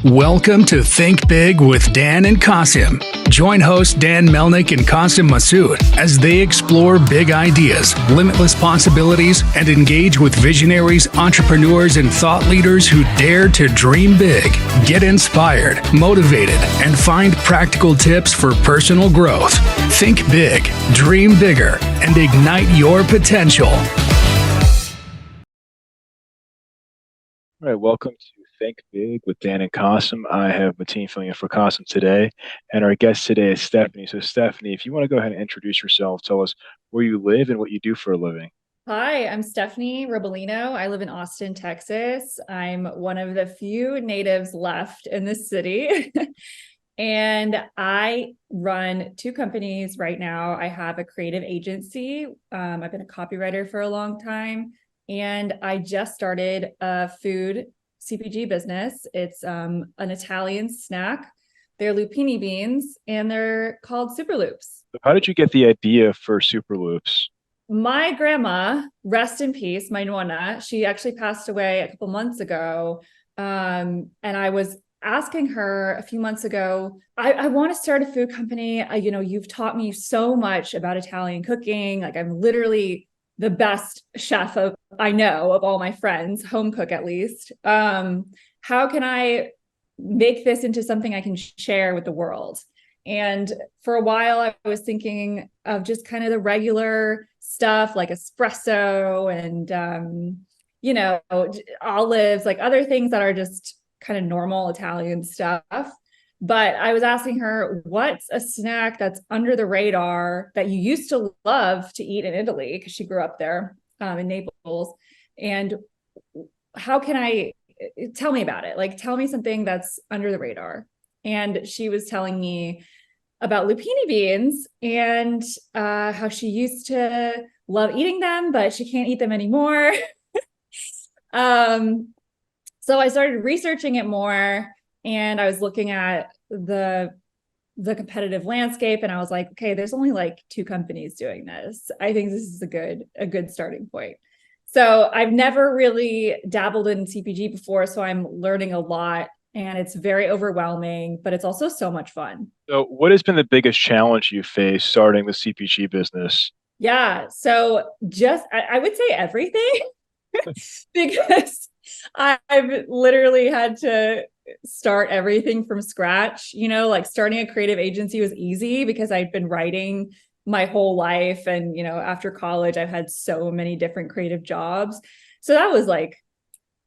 Welcome to Think Big with Dan and Qasim. Join hosts Dan Melnick and Qasim Masood as they explore big ideas, limitless possibilities, and engage with visionaries, entrepreneurs, and thought leaders who dare to dream big, get inspired, motivated, and find practical tips for personal growth. Think big, dream bigger, and ignite your potential. All right, welcome to Think Big with Dan and Qasim. I have Mateen filling in for Qasim today, and our guest today is Stephanie. So, Stephanie, if you want to go ahead and introduce yourself, tell us where you live and what you do for a living. Hi, I'm Stephanie Robalino. I live in Austin, Texas. I'm one of the few natives left in this city. And I run two companies right now. I have a creative agency. I've been a copywriter for a long time. And I just started a food CPG business. It's an Italian snack. They're Lupini beans, and they're called SUPERLUPES. So how did you get the idea for SUPERLUPES? My grandma, rest in peace, my nonna, she actually passed away a couple months ago. And I was asking her a few months ago, I want to start a food company. You've taught me so much about Italian cooking. Like, I'm literally the best chef I know of all my friends, home cook at least. How can I make this into something I can share with the world? And for a while, I was thinking of just kind of the regular stuff like espresso and, olives, like other things that are just kind of normal Italian stuff. But I was asking her, what's a snack that's under the radar that you used to love to eat in Italy? Because she grew up there in Naples. And how can I tell me about it? Like, tell me something that's under the radar. And she was telling me about Lupini beans and how she used to love eating them, but she can't eat them anymore. So I started researching it more. And I was looking at the competitive landscape, and I was like, okay, there's only like two companies doing this. I think this is a good starting point. So I've never really dabbled in CPG before, so I'm learning a lot, and it's very overwhelming, but it's also so much fun. So, what has been the biggest challenge you faced starting the CPG business? Yeah, so I would say everything because I've literally had to start everything from scratch. Like starting a creative agency was easy because I'd been writing my whole life. And, after college, I've had so many different creative jobs. So that was like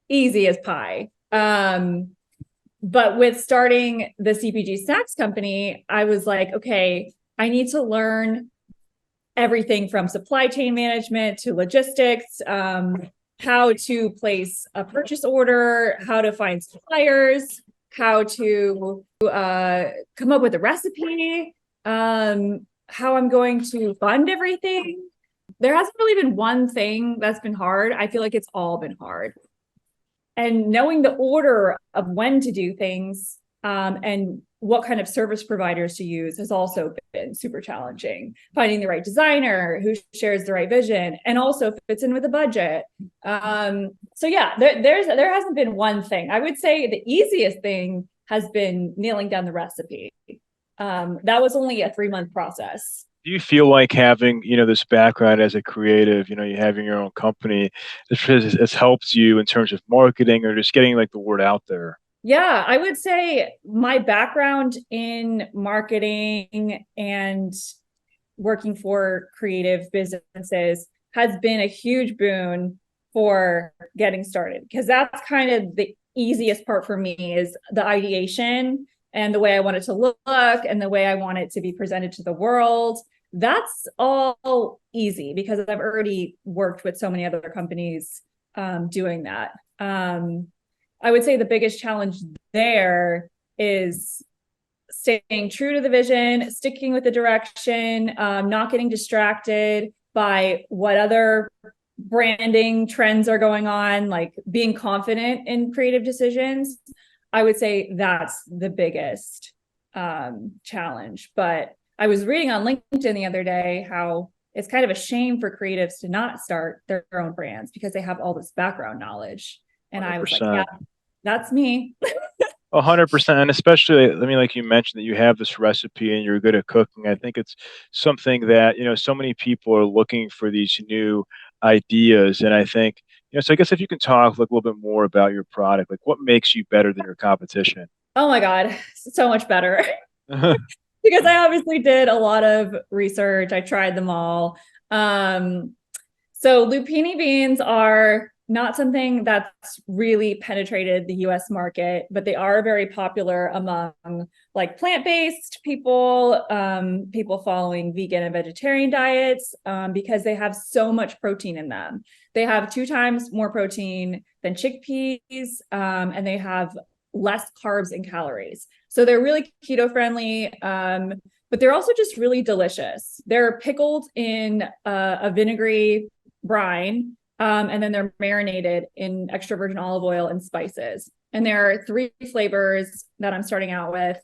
easy as pie. But with starting the CPG snacks company, I was like, okay, I need to learn everything from supply chain management to logistics, how to place a purchase order, how to find suppliers, how to come up with a recipe, how I'm going to fund everything. There hasn't really been one thing that's been hard. I feel like it's all been hard. And knowing the order of when to do things and what kind of service providers to use has also been super challenging. Finding the right designer who shares the right vision and also fits in with the budget. So yeah, there hasn't been one thing. I would say the easiest thing has been nailing down the recipe. That was only a 3-month process. Do you feel like having, this background as a creative, you having your own company, this helps you in terms of marketing or just getting like the word out there? Yeah, I would say my background in marketing and working for creative businesses has been a huge boon for getting started, because that's kind of the easiest part for me is the ideation and the way I want it to look and the way I want it to be presented to the world. That's all easy because I've already worked with so many other companies doing that. I would say the biggest challenge there is staying true to the vision, sticking with the direction, not getting distracted by what other branding trends are going on, like being confident in creative decisions. I would say that's the biggest challenge. But I was reading on LinkedIn the other day how it's kind of a shame for creatives to not start their own brands because they have all this background knowledge. And 100%. I was like, yeah, that's me. 100%, and especially, I mean, like you mentioned that you have this recipe and you're good at cooking. I think it's something that, so many people are looking for these new ideas, and I think, so I guess if you can talk like a little bit more about your product, like what makes you better than your competition? Oh my God, so much better. Because I obviously did a lot of research. I tried them all. Um, so lupini beans are not something that's really penetrated the US market, but they are very popular among like plant-based people, people following vegan and vegetarian diets, because they have so much protein in them. They have 2 times more protein than chickpeas, and they have less carbs and calories. So they're really keto friendly, but they're also just really delicious. They're pickled in a vinegary brine, and then they're marinated in extra virgin olive oil and spices. And there are 3 flavors that I'm starting out with: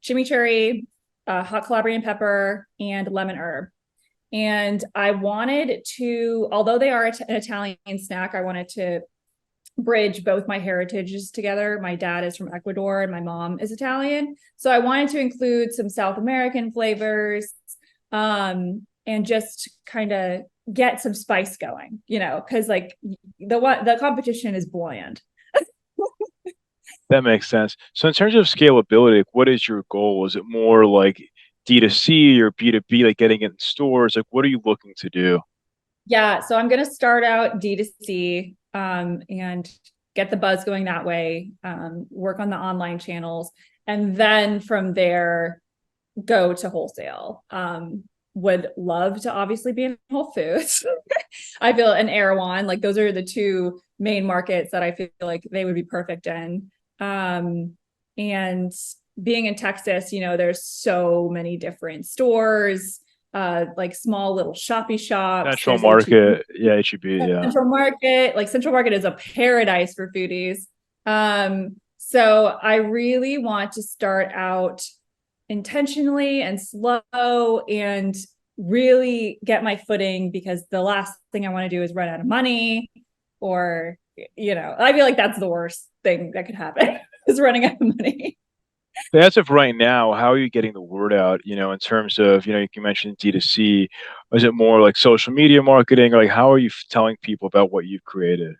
chimichurri, hot Calabrian pepper, and lemon herb. And I wanted to, although they are an Italian snack, I wanted to bridge both my heritages together. My dad is from Ecuador and my mom is Italian. So I wanted to include some South American flavors, and just kind of get some spice going, because like the competition is bland. That makes sense. So in terms of scalability, like, what is your goal? Is it more like D2C or B2B, like getting it in stores? Like, what are you looking to do? Yeah, so I'm going to start out D2C, and get the buzz going that way, work on the online channels, and then from there go to wholesale. Would love to obviously be in Whole Foods. I feel in Erewhon, like those are the 2 main markets that I feel like they would be perfect in. And being in Texas, there's so many different stores, like small little shoppy shops. Central There's HEB. Market, yeah, HEB, yeah. Central Market, like Central Market is a paradise for foodies. So I really want to start out intentionally and slow and really get my footing, because the last thing I want to do is run out of money, or, I feel like that's the worst thing that could happen is running out of money. As of right now, how are you getting the word out, in terms of, you mentioned D2C, is it more like social media marketing, or like how are you telling people about what you've created?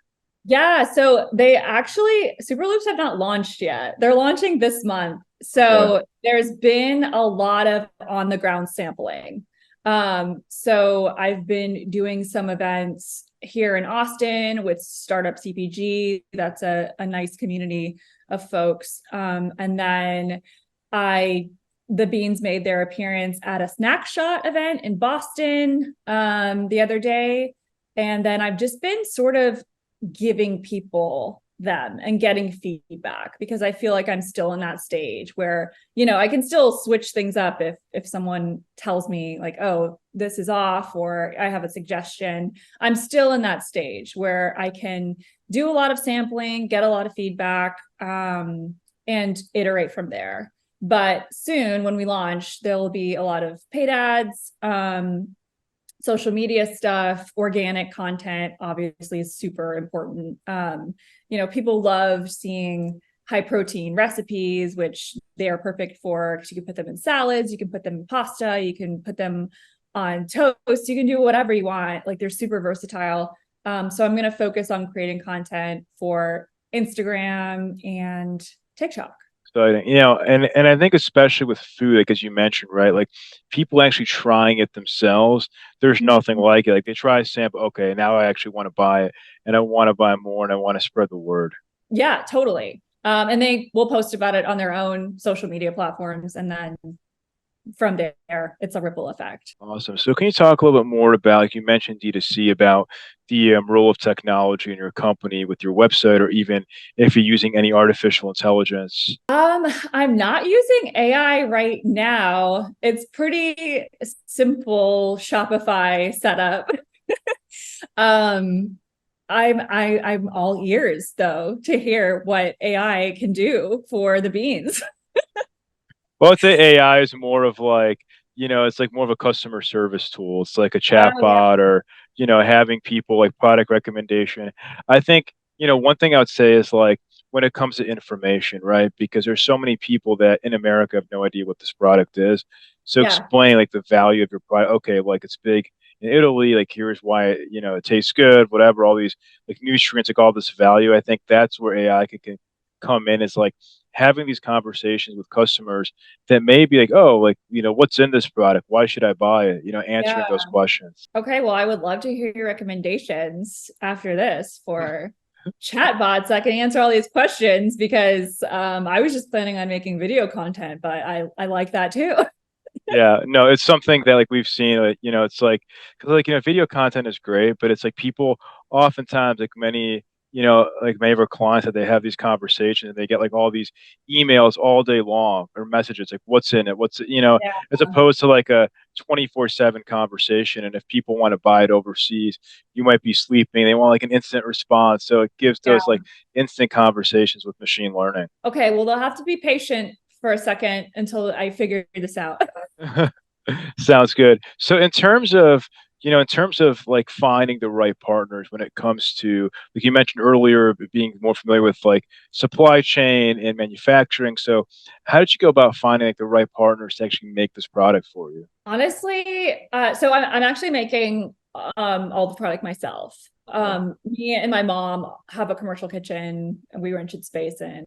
Yeah, so they actually, Superloops have not launched yet. They're launching this month. Okay. So there's been a lot of on the ground sampling. So I've been doing some events here in Austin with Startup CPG. That's a nice community of folks. And then the beans made their appearance at a snack shot event in Boston, the other day. And then I've just been sort of giving people them and getting feedback, because I feel like I'm still in that stage where, I can still switch things up if someone tells me like, oh, this is off, or I have a suggestion. I'm still in that stage where I can do a lot of sampling, get a lot of feedback, and iterate from there. But soon when we launch, there'll be a lot of paid ads, social media stuff, organic content obviously is super important. People love seeing high protein recipes, which they are perfect for, because you can put them in salads, you can put them in pasta, you can put them on toast, you can do whatever you want. Like they're super versatile. So I'm going to focus on creating content for Instagram and TikTok. Exciting, and I think especially with food, like as you mentioned, right? Like people actually trying it themselves. There's nothing like it. Like they try a sample, okay, now I actually want to buy it, and I want to buy more, and I want to spread the word. Yeah, totally. And they will post about it on their own social media platforms, and then from there, it's a ripple effect. Awesome. So can you talk a little bit more about, like you mentioned D2C, about the role of technology in your company with your website, or even if you're using any artificial intelligence? I'm not using AI right now. It's pretty simple Shopify setup. um, I'm all ears though to hear what AI can do for the beans. Well, I'd say AI is more of like, it's like more of a customer service tool. It's like a chat Oh yeah. bot, or, having people like product recommendation. I think, one thing I would say is like when it comes to information, right? Because there's so many people that in America have no idea what this product is. So Yeah. explain like the value of your product. Okay, like it's big in Italy, like here's why it tastes good, whatever, all these like nutrients, like all this value. I think that's where AI can come in, is like having these conversations with customers that may be like, oh, like, what's in this product? Why should I buy it? Yeah. Answering those questions. Okay, well, I would love to hear your recommendations after this for chatbots that can answer all these questions, because I was just planning on making video content, but I like that too. Yeah, no, it's something that like we've seen, it's like, because like, video content is great, but it's like people oftentimes, like many of our clients, that they have these conversations and they get like all these emails all day long, or messages like what's in it, Yeah. as opposed to like a 24/7 conversation. And if people want to buy it overseas, you might be sleeping, they want like an instant response. So it gives Yeah. those like instant conversations with machine learning. Okay, well, they'll have to be patient for a second until I figure this out. Sounds good. So in terms of like finding the right partners when it comes to, like you mentioned earlier, being more familiar with like supply chain and manufacturing. So how did you go about finding like the right partners to actually make this product for you? Honestly, so I'm actually making all the product myself. Okay. Me and my mom have a commercial kitchen, and we rented space and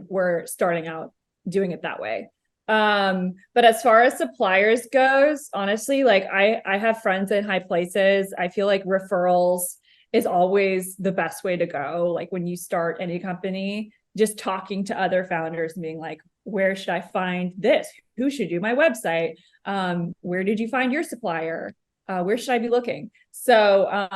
we're starting out doing it that way. But as far as suppliers goes, honestly, like I have friends in high places. I feel like referrals is always the best way to go. Like when you start any company, just talking to other founders and being like, where should I find this? Who should do my website? Where did you find your supplier? Where should I be looking? So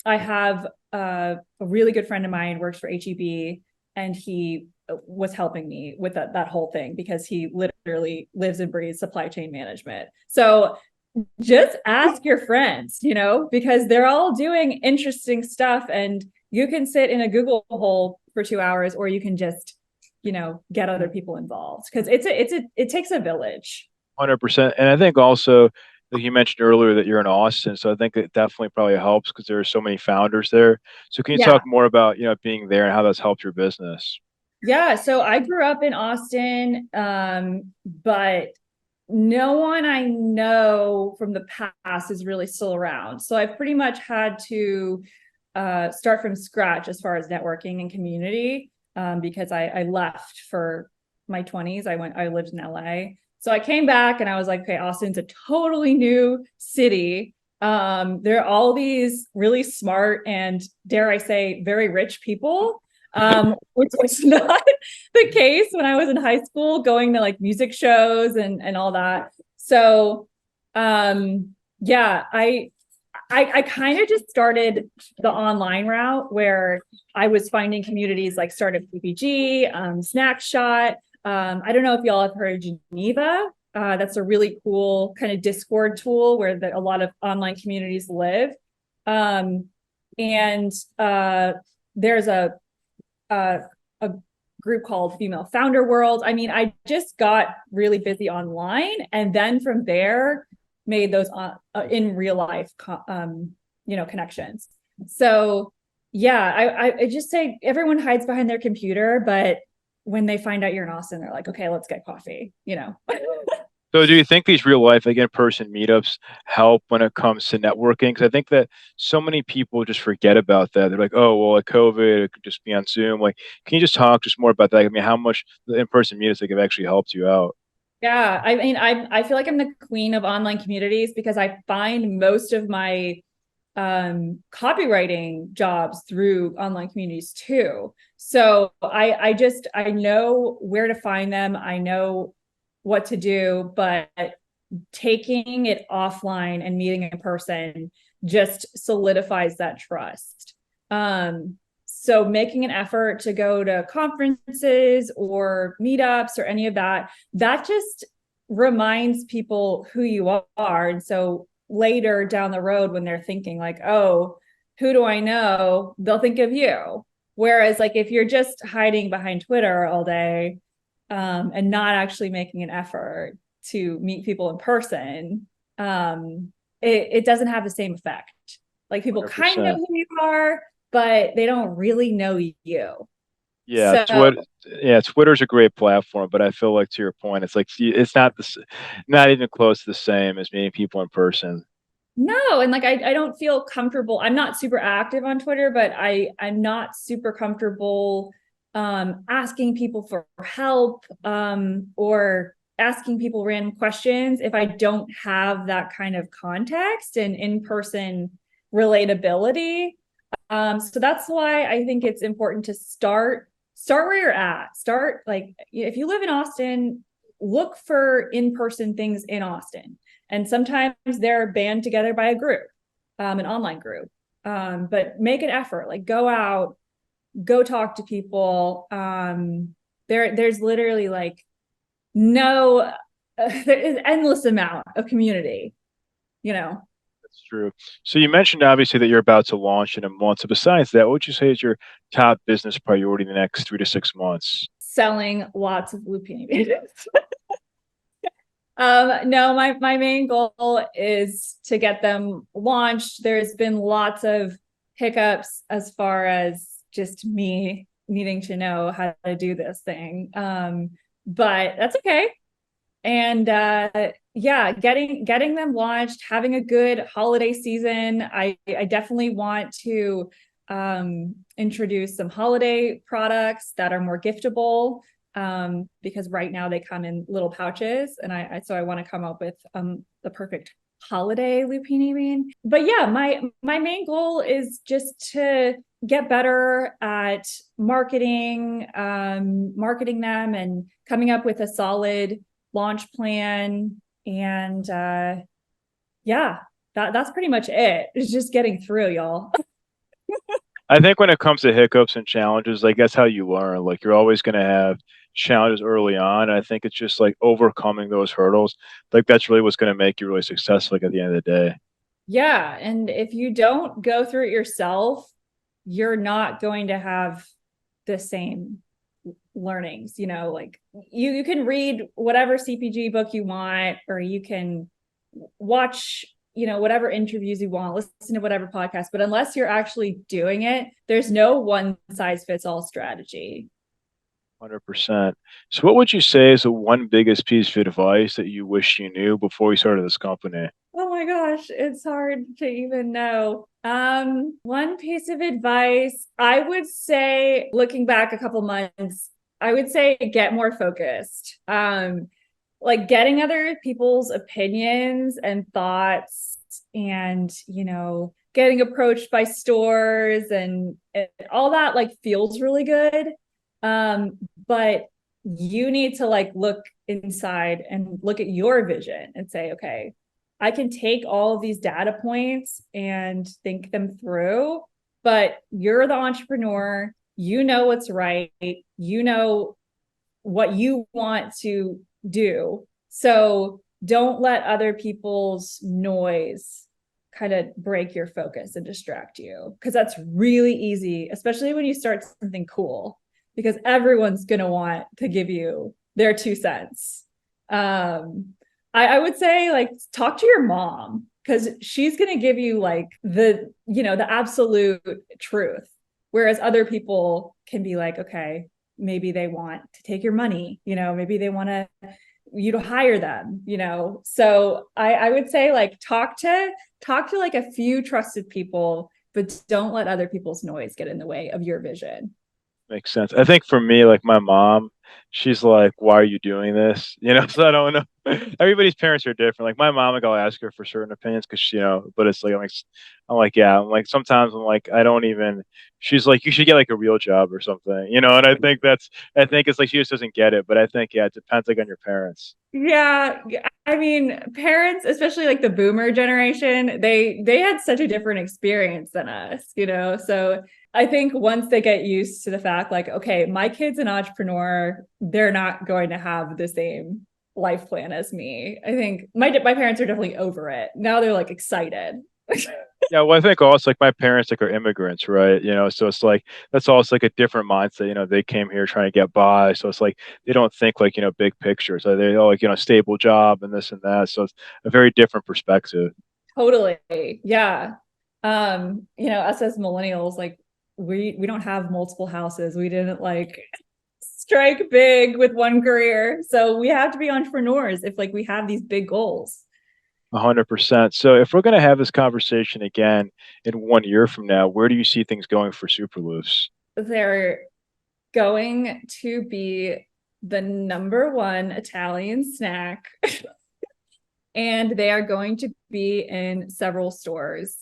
I have a really good friend of mine works for HEB, and he was helping me with that whole thing because he literally lives and breathes supply chain management. So just ask your friends, because they're all doing interesting stuff, and you can sit in a Google hole for 2 hours, or you can just, get other people involved, because it takes a village. 100%. And I think also, like you mentioned earlier, that you're in Austin, so I think it definitely probably helps because there are so many founders there. So can you Yeah. talk more about being there and how that's helped your business? Yeah. So I grew up in Austin, but no one I know from the past is really still around. So I've pretty much had to start from scratch as far as networking and community, because I left for my 20s. I lived in LA. So I came back and I was like, okay, Austin's a totally new city. There are all these really smart and, dare I say, very rich people, which was not the case when I was in high school, going to like music shows and all that. So yeah, I kind of just started the online route, where I was finding communities like Startup PPG, Snack Shot. I don't know if y'all have heard of Geneva. That's a really cool kind of Discord tool where a lot of online communities live. And there's a group called Female Founder World. I mean, I just got really busy online, and then from there made those in real life, connections. So yeah, I just say everyone hides behind their computer, but when they find out you're in Austin, they're like, okay, let's get coffee. So do you think these real life, like in-person meetups help when it comes to networking? Because I think that so many people just forget about that. They're like, oh, well, like COVID, it could just be on Zoom. Like, can you just talk just more about that? I mean, how much the in-person meetups like have actually helped you out? Yeah, I mean, I feel like I'm the queen of online communities, because I find most of my copywriting jobs through online communities too. So I know where to find them. I know what to do, but taking it offline and meeting in person just solidifies that trust. So making an effort to go to conferences or meetups or any of that, that just reminds people who you are. And so later down the road, when they're thinking like, oh, who do I know? They'll think of you. Whereas like if you're just hiding behind Twitter all day, and not actually making an effort to meet people in person, it doesn't have the same effect. Like people kind of know 100%. who you are, but they don't really know you. Yeah, So Twitter's a great platform, but I feel like to your point, it's like it's not not even close to the same as meeting people in person. no, and like I don't feel comfortable. I'm not super active on Twitter, but I'm not super comfortable asking people for help or asking people random questions if I don't have that kind of context and in-person relatability. So that's why I think it's important to start where you're at. Start like if you live in Austin, look for in-person things in Austin. And sometimes they're band together by a group, an online group. But make an effort, like go out, go talk to people. There's literally like no, there is endless amount of community, you know. That's true. So you mentioned obviously that you're about to launch in a month. So besides that, what would you say is your top business priority in the next 3 to 6 months? Selling lots of Lupini videos. No, my main goal is to get them launched. There's been lots of hiccups as far as just me needing to know how to do this thing. But that's okay. And yeah, getting them launched, having a good holiday season. I definitely want to introduce some holiday products that are more giftable because right now they come in little pouches, and I want to come up with the perfect holiday lupini bean. But yeah, my main goal is just to get better at marketing them and coming up with a solid launch plan. And yeah, that's pretty much it. It's just getting through, y'all. I think when it comes to hiccups and challenges, like that's how you learn. Like you're always going to have challenges early on. I think it's just like overcoming those hurdles. Like that's really what's going to make you really successful, like at the end of the day. Yeah, and if you don't go through it yourself, you're not going to have the same learnings. Like you can read whatever CPG book you want, or you can watch whatever interviews you want, listen to whatever podcast, but unless you're actually doing it, there's no one size fits all strategy. 100%. So what would you say is the one biggest piece of advice that you wish you knew before you started this company? Oh my gosh, it's hard to even know. One piece of advice, I would say, looking back a couple months, I would say get more focused. Like getting other people's opinions and thoughts, and getting approached by stores and all that like feels really good. But you need to like look inside and look at your vision and say, okay, I can take all of these data points and think them through, but you're the entrepreneur, you know what's right, you know what you want to do. So don't let other people's noise kind of break your focus and distract you, because that's really easy, especially when you start something cool, because everyone's going to want to give you their 2 cents. I would say like talk to your mom, because she's going to give you like the absolute truth. Whereas other people can be like, okay, maybe they want to take your money, maybe they want you to hire them, So I would say like talk to like a few trusted people, but don't let other people's noise get in the way of your vision. Makes sense. I think for me, like my mom, she's like, "Why are you doing this?" So I don't know. Everybody's parents are different. Like my mom, like I'll ask her for certain opinions because but it's like I'm like, yeah, I'm like sometimes I'm like I don't even. She's like, you should get like a real job or something, And I think it's like she just doesn't get it. But I think yeah, it depends like on your parents. Yeah, I mean, parents, especially like the boomer generation, they had such a different experience than us, So I think once they get used to the fact like, okay, my kid's an entrepreneur, they're not going to have the same life plan as me. I think my parents are definitely over it. Now they're like excited. Yeah, well, I think also like my parents like are immigrants, right? So it's like that's also like a different mindset. They came here trying to get by, so it's like they don't think like big picture. So they like stable job and this and that. So it's a very different perspective. Totally. Yeah. Us as millennials, like we don't have multiple houses. We didn't like strike big with one career. So we have to be entrepreneurs if like we have these big goals. 100%. So if we're going to have this conversation again in 1 year from now, where do you see things going for Superloops? They're going to be the number one Italian snack. And they are going to be in several stores.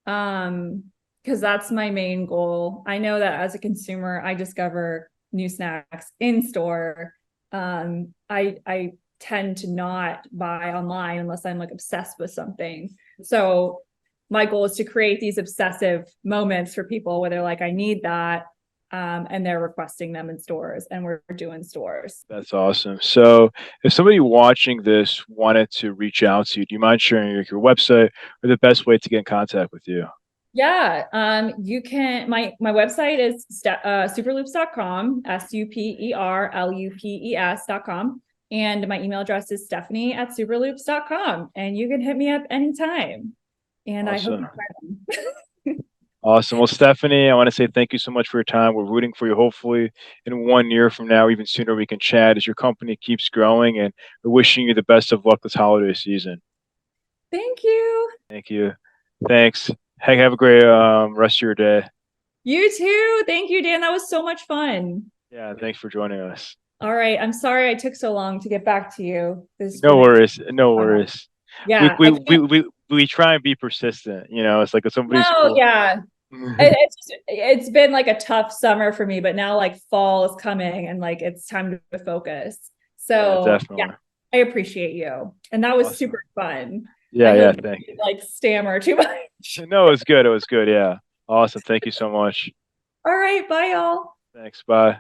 Because that's my main goal. I know that as a consumer, I discover new snacks in store. I tend to not buy online unless I'm like obsessed with something. So my goal is to create these obsessive moments for people where they're like, I need that. And they're requesting them in stores, and we're doing stores. That's awesome. So if somebody watching this wanted to reach out to you, do you mind sharing your website or the best way to get in contact with you? Yeah, you can, my website is superlupes.com, superlupes.com. And my email address is stephanie@superlupes.com. And you can hit me up anytime. And Awesome. I hope you try them. Awesome. Well, Stephanie, I want to say thank you so much for your time. We're rooting for you. Hopefully, in 1 year from now, even sooner, we can chat as your company keeps growing. And we're wishing you the best of luck this holiday season. Thank you. Thank you. Thanks. Hey, have a great rest of your day. You too. Thank you, Dan. That was so much fun. Yeah, thanks for joining us. All right. I'm sorry I took so long to get back to you. No worries. No worries. Yeah. We try and be persistent. You know, it's like if somebody's No, yeah. It's been like a tough summer for me, but now like fall is coming and like it's time to focus. So definitely. yeah, I appreciate you. And that was Awesome. super fun. Yeah, thank you. Like stammer too much. No, it was good. It was good. Yeah. Awesome. Thank you so much. All right, bye y'all. Thanks. Bye.